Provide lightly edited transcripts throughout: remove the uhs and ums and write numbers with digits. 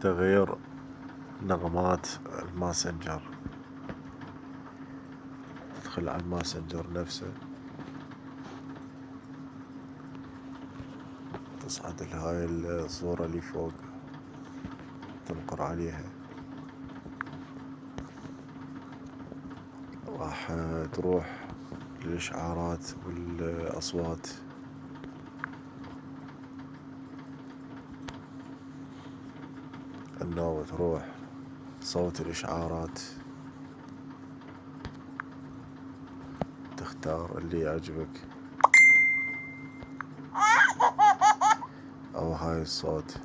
تغيير نغمات الماسنجر. تدخل على الماسنجر نفسه، تصعد لهاي الصورة اللي فوق، تنقر عليها، راح تروح للاشعارات والاصوات. النوبة تروح صوت الاشعارات، تختار اللي يعجبك، او هاي الصوت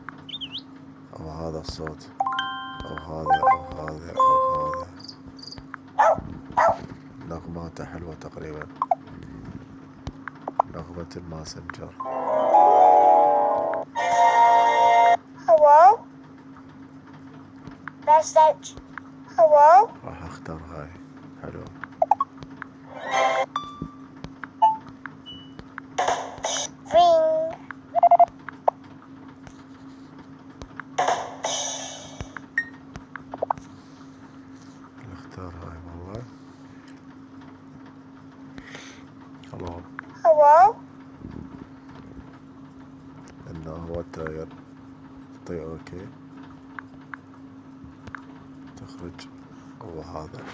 او هذا الصوت او هذا او هذا او هذا. نغماته حلوة تقريبا، نغمة الماسنجر. Hello? Message. Hello? راح اختار هاي، حلوة. Ring. اختار هاي والله. خلاص. Hello? انه هو التغيير، طي اوكي، تخرج. هو هذا.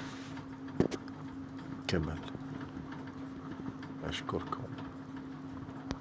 كمل. أشكركم.